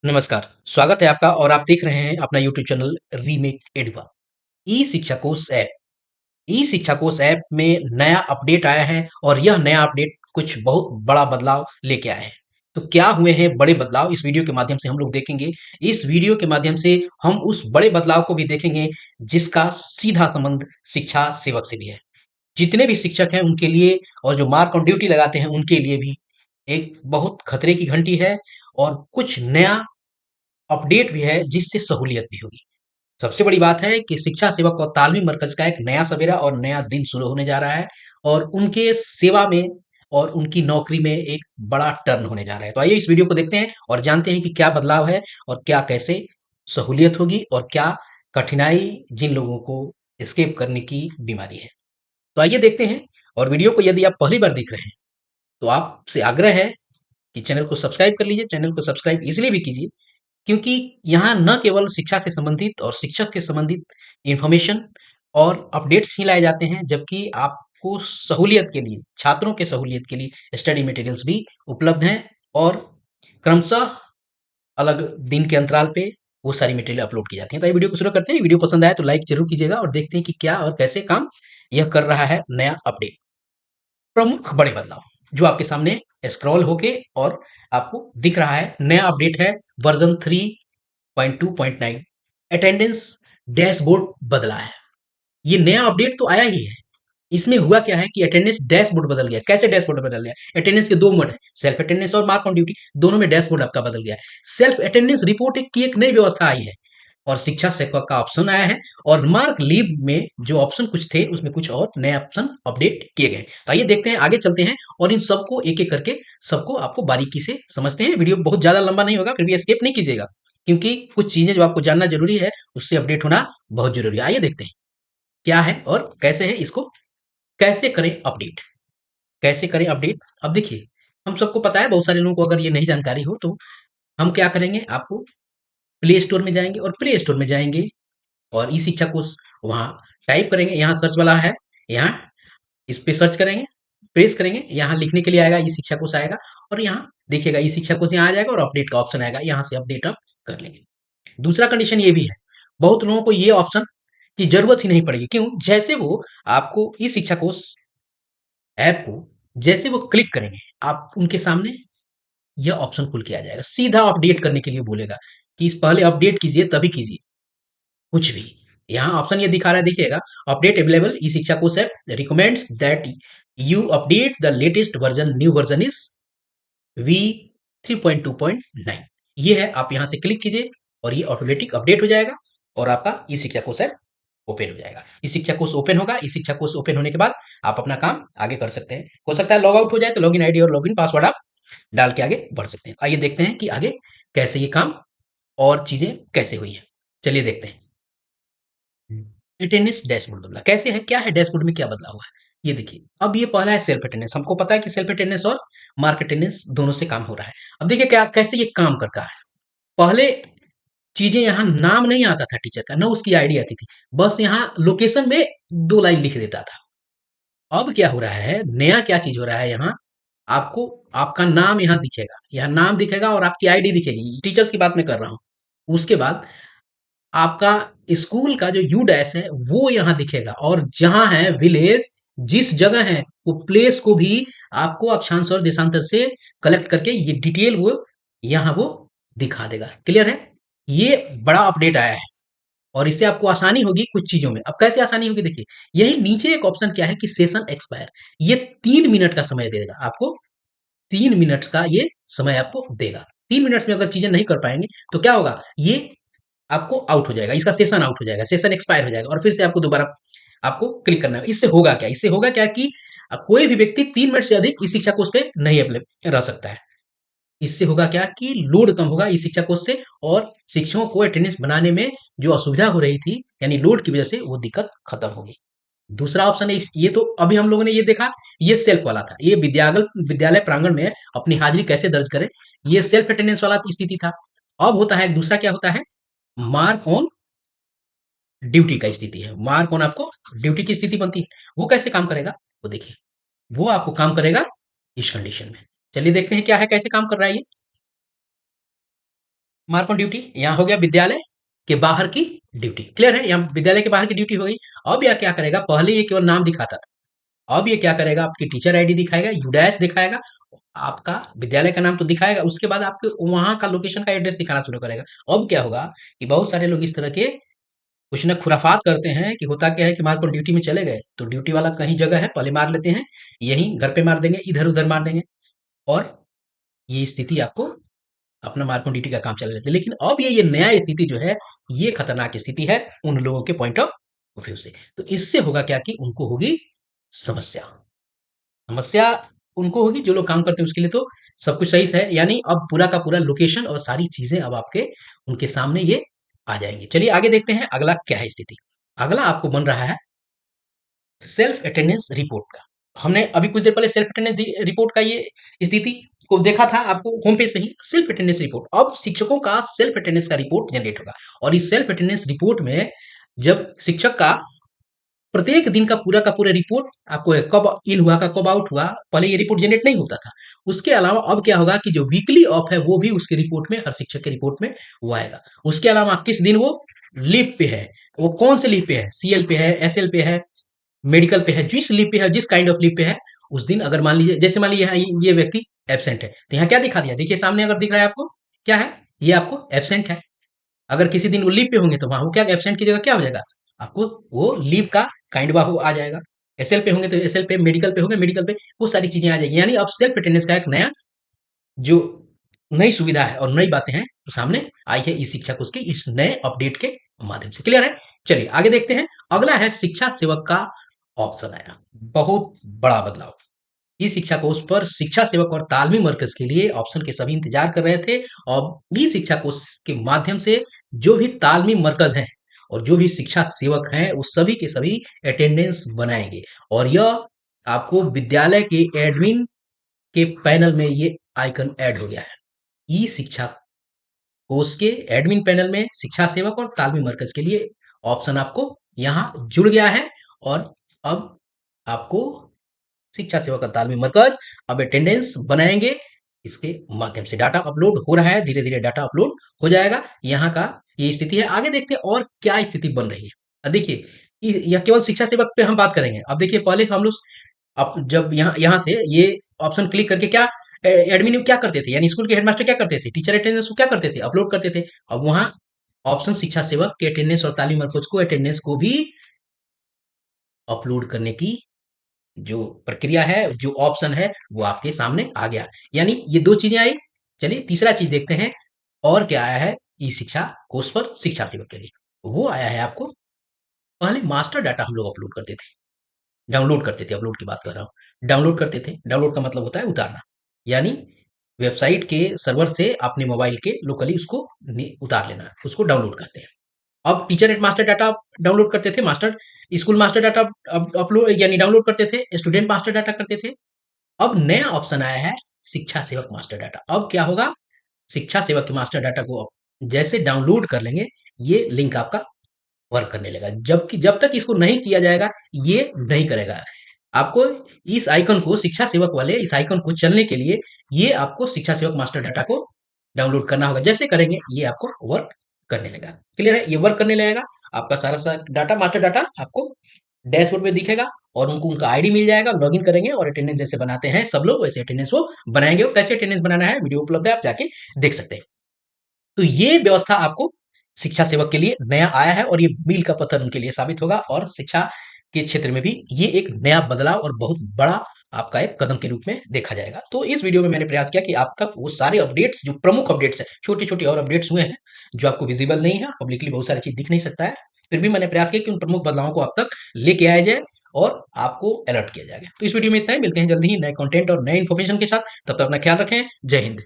नमस्कार, स्वागत है आपका और आप देख रहे हैं अपना यूट्यूब चैनल रीमेक एडुपा। ई शिक्षा कोश ऐप ई शिक्षा कोश ऐप में नया अपडेट आया है और यह नया अपडेट कुछ बहुत बड़ा बदलाव लेके आया है। तो क्या हुए हैं बड़े बदलाव इस वीडियो के माध्यम से हम लोग देखेंगे। इस वीडियो के माध्यम से हम उस बड़े बदलाव को भी देखेंगे जिसका सीधा संबंध शिक्षा सेवक से भी है। जितने भी शिक्षक हैं उनके लिए और जो मार्क ऑन ड्यूटी लगाते हैं उनके लिए भी एक बहुत खतरे की घंटी है और कुछ नया अपडेट भी है जिससे सहूलियत भी होगी। सबसे बड़ी बात है कि शिक्षा सेवक और तालमी मरकज का एक नया सवेरा और नया दिन शुरू होने जा रहा है और उनके सेवा में और उनकी नौकरी में एक बड़ा टर्न होने जा रहा है। तो आइए इस वीडियो को देखते हैं और जानते हैं कि क्या बदलाव है और क्या कैसे सहूलियत होगी और क्या कठिनाई जिन लोगों को एस्केप करने की बीमारी है। तो आइए देखते हैं और वीडियो को यदि आप पहली बार देख रहे हैं तो आपसे आग्रह है कि चैनल को सब्सक्राइब कर लीजिए। चैनल को सब्सक्राइब इसलिए भी कीजिए क्योंकि यहाँ न केवल शिक्षा से संबंधित और शिक्षक के संबंधित इन्फॉर्मेशन और अपडेट्स ही लाए जाते हैं, जबकि आपको सहूलियत के लिए, छात्रों के सहूलियत के लिए स्टडी मटेरियल्स भी उपलब्ध हैं और क्रमशः अलग दिन के अंतराल पे वो सारी मटेरियल अपलोड की जाती हैं। तो ये वीडियो को शुरू करते हैं। वीडियो पसंद आए तो लाइक जरूर कीजिएगा और देखते हैं कि क्या और कैसे काम यह कर रहा है नया अपडेट। प्रमुख बड़े बदलाव जो आपके सामने स्क्रॉल होके और आपको दिख रहा है, नया अपडेट है वर्जन 3.2.9। अटेंडेंस डैशबोर्ड बदला है। ये नया अपडेट तो आया ही है। इसमें हुआ क्या है कि अटेंडेंस डैशबोर्ड बदल गया। कैसे डैशबोर्ड बदल गया? अटेंडेंस के दो मोड है, सेल्फ अटेंडेंस और मार्क ऑन ड्यूटी। दोनों में डैशबोर्ड आपका बदल गया है। सेल्फ अटेंडेंस रिपोर्ट की एक नई व्यवस्था आई है और शिक्षा सेवक का ऑप्शन आया है और मार्क लीव में जो ऑप्शन कुछ थे उसमें कुछ और नए ऑप्शन अपडेट किए गए। तो आइए देखते हैं, आगे चलते हैं और इन सबको एक एक करके सबको आपको बारीकी से समझते हैं। वीडियो बहुत ज्यादा लंबा नहीं होगा, फिर भी एस्केप नहीं कीजिएगा क्योंकि कुछ चीजें जो आपको जानना जरूरी है उससे अपडेट होना बहुत जरूरी है। आइए देखते हैं क्या है और कैसे है, इसको कैसे करें अपडेट। कैसे करें अपडेट? अब देखिए, हम सबको पता है, बहुत सारे लोगों को अगर ये नहीं जानकारी हो तो हम क्या करेंगे, आपको प्ले स्टोर में जाएंगे और प्ले स्टोर में जाएंगे और ई शिक्षा कोर्स वहाँ टाइप करेंगे। यहाँ सर्च वाला है, यहाँ इस पे सर्च करेंगे, प्रेस करेंगे, यहाँ लिखने के लिए आएगा ई शिक्षा कोर्स आएगा और यहाँ देखिएगा ई शिक्षा कोर्स यहाँ आ जाएगा और अपडेट का ऑप्शन आएगा, यहाँ से अपडेट आप कर लेंगे। दूसरा कंडीशन ये भी है, बहुत लोगों को ये ऑप्शन की जरूरत ही नहीं पड़ेगी। क्यों? जैसे वो आपको ई शिक्षा कोर्स ऐप को जैसे वो क्लिक करेंगे, आप उनके सामने यह ऑप्शन खुल के आ जाएगा। सीधा अपडेट करने के लिए बोलेगा कि इस पहले अपडेट कीजिए तभी कीजिए कुछ भी। यहाँ ऑप्शन ये दिखा रहा है, देखिएगा, update available e Shiksha course app recommends that you update the latest version, new version is V 3.2.9। ये है, आप यहाँ से क्लिक कीजिए और ये ऑटोमेटिक अपडेट हो जाएगा और आपका ई शिक्षा कोर्स ऐप ओपन हो जाएगा। ई शिक्षा कोर्स ओपन होगा। ई शिक्षा कोर्स ओपन होने के बाद आप अपना काम आगे कर सकते हैं। हो सकता है लॉग आउट हो जाए तो लॉगिन आईडी और लॉगिन पासवर्ड आप डाल के आगे बढ़ सकते हैं। आइए देखते हैं कि आगे कैसे ये काम और चीजें कैसे हुई हैं। चलिए देखते हैं। अटेंडेंस डैशबोर्ड बदला कैसे है, क्या है डैशबोर्ड में, क्या बदला हुआ है ये देखिए। अब ये पहला है सेल्फ अटेंडेंस। हमको पता है कि सेल्फ अटेंडेंस और मार्क अटेंडेंस दोनों से काम हो रहा है। अब देखिए क्या कैसे ये काम करता है। पहले चीजें यहाँ नाम नहीं आता था टीचर का, न उसकी आईडी आती थी, बस यहाँ लोकेशन में दो लाइन लिख देता था। अब क्या हो रहा है, नया क्या चीज हो रहा है, यहाँ आपको आपका नाम यहाँ दिखेगा, यहाँ नाम दिखेगा और आपकी आईडी दिखेगी। टीचर्स की बात मैं कर रहा हूँ। उसके बाद आपका स्कूल का जो यू डैश है वो यहाँ दिखेगा और जहां है विलेज, जिस जगह है वो प्लेस को भी आपको अक्षांश और देशांतर से कलेक्ट करके ये डिटेल वो यहाँ वो दिखा देगा। क्लियर है? ये बड़ा अपडेट आया है और इससे आपको आसानी होगी कुछ चीजों में। अब कैसे आसानी होगी देखिए, यही नीचे एक ऑप्शन क्या है कि सेशन एक्सपायर, ये 3 मिनट का समय देगा आपको। 3 मिनट का ये समय आपको देगा। 3 मिनट में अगर चीजें नहीं कर पाएंगे तो क्या होगा, ये आपको आउट हो जाएगा, इसका सेशन आउट हो जाएगा, सेशन एक्सपायर हो जाएगा और फिर से आपको दोबारा आपको क्लिक करना है। इससे होगा क्या, इससे होगा क्या कि कोई भी व्यक्ति 3 मिनट से अधिक इस शिक्षा कोर्स पे नहीं अवेलेबल रह सकता है। इससे होगा क्या कि लोड कम होगा इस शिक्षा कोर्स से और शिक्षकों को अटेंडेंस बनाने में जो असुविधा हो रही थी यानी लोड की वजह से वो दिक्कत खत्म होगी। दूसरा ऑप्शन है ये तो अभी हम लोगों ने ये देखा, ये सेल्फ वाला था, ये विद्यालय प्रांगण में अपनी हाजिरी कैसे दर्ज करें, ये सेल्फ अटेंडेंस वाला स्थिति था। अब होता है दूसरा, क्या होता है, मार्क ऑन ड्यूटी का स्थिति है। मार्क ऑन आपको ड्यूटी की स्थिति बनती है। वो कैसे काम करेगा वो देखिए। वो आपको काम करेगा इस कंडीशन में। चलिए देखते हैं क्या है, कैसे काम कर रहा है ये। मार्क ऑन ड्यूटी यहाँ हो गया, विद्यालय के बाहर की ड्यूटी क्लियर है, यहाँ विद्यालय के बाहर की ड्यूटी हो गई। अब यह क्या करेगा, पहले ये केवल नाम दिखाता था, अब ये क्या करेगा, आपकी टीचर आईडी दिखाएगा, यूडैश दिखाएगा, आपका विद्यालय का नाम तो दिखाएगा, उसके बाद आपके वहां का लोकेशन का एड्रेस दिखाना शुरू करेगा। अब क्या होगा कि बहुत सारे लोग इस तरह के कुछ ना खुराफात करते हैं कि होता क्या है कि मार्क ऑन ड्यूटी में चले गए तो ड्यूटी वाला कहीं जगह है पहले मार लेते हैं, यहीं घर पे मार देंगे, इधर उधर मार देंगे, और ये स्थिति आपको अपना मार्को ड्यूटी का काम चला लेते हैं। लेकिन अब ये नया स्थिति जो है, ये खतरनाक स्थिति है उन लोगों के पॉइंट ऑफ व्यू से। तो इससे होगा क्या कि उनको होगी समस्या। समस्या उनको होगी, जो लोग काम करते हैं उसके लिए तो सब कुछ सही है, यानी अब पूरा का पूरा लोकेशन और सारी चीजें अब आपके उनके सामने ये आ जाएंगे। चलिए आगे देखते हैं अगला क्या है स्थिति। अगला आपको बन रहा है सेल्फ अटेंडेंस रिपोर्ट का। हमने अभी कुछ देर पहले सेल्फ अटेंडेंस रिपोर्ट का ये स्थिति को देखा था आपको होम पेज पे ही, सेल्फ अटेंडेंस रिपोर्ट। अब शिक्षकों का सेल्फ अटेंडेंस का रिपोर्ट जनरेट होगा, और इस सेल्फ अटेंडेंस रिपोर्ट में जब शिक्षक का प्रत्येक दिन का पूरा रिपोर्ट आपको है, कब इन हुआ का कब आउट हुआ, पहले ये रिपोर्ट जनरेट नहीं होता था। उसके अलावा अब क्या होगा कि जो वीकली ऑफ है वो भी उसके रिपोर्ट में, हर शिक्षक के रिपोर्ट में वो आएगा। उसके अलावा किस दिन वो लीव पे है, वो कौन से लीव पे है, सीएल पे है, एसएल पे है, मेडिकल पे है, जिस लीव पे है, जिस काइंड ऑफ लीव पे है, उस दिन अगर मान लीजिए, जैसे मान लीजिए यहाँ ये व्यक्ति एब्सेंट है, तो यहाँ क्या दिखा दिया, देखिए सामने अगर दिख रहा है आपको, क्या है, ये आपको एब्सेंट है। अगर किसी दिन वो लीव पे होंगे तो वहां वो क्या, एब्सेंट की जगह क्या हो जाएगा, आपको वो लीव का काइंड वो आ जाएगा। एसएल पे होंगे तो एसएल पे, मेडिकल पे होंगे मेडिकल पे, वो सारी चीजें आ जाएगी। यानी अब सेल्फ अटेंडेंस का एक नया जो नई सुविधा है और नई बातें हैं तो सामने आई है ई शिक्षा कोष के इस नए अपडेट के माध्यम से। क्लियर है। चलिए आगे देखते हैं। अगला है शिक्षा सेवक का ऑप्शन आया, बहुत बड़ा बदलाव। ई शिक्षा कोष पर शिक्षा सेवक और तालमी मरकज के लिए ऑप्शन के सभी इंतजार कर रहे थे, और ई शिक्षा कोष के माध्यम से जो भी तालमी मरकज हैं और जो भी शिक्षा सेवक हैं वो सभी के सभी अटेंडेंस बनाएंगे, और यह आपको विद्यालय के एडमिन के पैनल में ये आइकन ऐड हो गया है। ई शिक्षा कोष के एडमिन पैनल में शिक्षा सेवक और तालमी मरकज के लिए ऑप्शन आपको यहाँ जुड़ गया है, और अब आपको शिक्षा सेवक का तालमी मरकज अब अटेंडेंस बनाएंगे। इसके माध्यम से डाटा अपलोड हो रहा है, धीरे धीरे डाटा अपलोड हो जाएगा। यहाँ का ये स्थिति है। आगे देखते हैं और क्या स्थिति बन रही है। अब देखिए, यह केवल शिक्षा सेवक पे हम बात करेंगे। अब देखिए, पहले हम लोग अब जब यहाँ यहाँ से ये ऑप्शन क्लिक करके क्या एडमिन क्या करते थे, यानी स्कूल के हेडमास्टर क्या करते थे, टीचर अटेंडेंस को क्या करते थे, अपलोड करते थे। अब वहां ऑप्शन शिक्षा सेवक के अटेंडेंस और तालीम मरकज को अटेंडेंस को भी अपलोड करने की जो प्रक्रिया है, जो ऑप्शन है, वो आपके सामने आ गया। यानी ये दो चीजें आई। चलिए तीसरा चीज देखते हैं और क्या आया है ई शिक्षा कोष पर शिक्षा सेवक के लिए। वो आया है आपको, पहले मास्टर डाटा हम लोग अपलोड करते थे, डाउनलोड करते थे, अपलोड की बात कर रहा हूँ, डाउनलोड करते थे। डाउनलोड का मतलब होता है उतारना, यानी वेबसाइट के सर्वर से अपने मोबाइल के लोकली उसको उतार लेना, उसको डाउनलोड करते हैं। अब teacher at master data download करते थे, master school master data upload यानी डाउनलोड करते थे, स्टूडेंट मास्टर डाटा करते थे। अब नया ऑप्शन आया है शिक्षा सेवक मास्टर डाटा। अब क्या होगा, शिक्षा सेवक के मास्टर डाटा को जैसे डाउनलोड कर लेंगे, ये लिंक आपका वर्क करने लगेगा। जबकि जब तक इसको नहीं किया जाएगा ये नहीं करेगा। आपको इस आइकन को, शिक्षा सेवक वाले इस आइकन को चलने के लिए ये आपको शिक्षा सेवक मास्टर डाटा को डाउनलोड करना होगा। जैसे करेंगे ये आपको वर्क करने लगेगा। क्लियर है, ये वर्क करने लगेगा। आपका सारा डाटा, मास्टर डाटा आपको डैशबोर्ड में दिखेगा, और उनको उनका आईडी मिल जाएगा, लॉगिन करेंगे और अटेंडेंस जैसे बनाते हैं सब लोग वैसे अटेंडेंस वो बनाएंगे। और कैसे अटेंडेंस बनाना है वीडियो उपलब्ध है, आप जाके देख सकते हैं। तो ये व्यवस्था आपको शिक्षा सेवक के लिए नया आया है, और ये मील का पत्थर उनके लिए साबित होगा, और शिक्षा के क्षेत्र में भी ये एक नया बदलाव और बहुत बड़ा आपका एक कदम के रूप में देखा जाएगा। तो इस वीडियो में मैंने प्रयास किया कि आप तक वो सारे अपडेट्स, जो प्रमुख अपडेट्स हैं, छोटे छोटे और अपडेट्स हुए हैं जो आपको विजिबल नहीं है, पब्लिकली बहुत सारी चीज दिख नहीं सकता है, फिर भी मैंने प्रयास किया कि उन प्रमुख बदलावों को आप तक लेके आया जाए और आपको अलर्ट किया जाएगा। तो इस वीडियो में इतना ही, मिलते हैं जल्दी ही नए कंटेंट और नए इन्फॉर्मेशन के साथ। तब तक अपना ख्याल रखें। जय हिंद।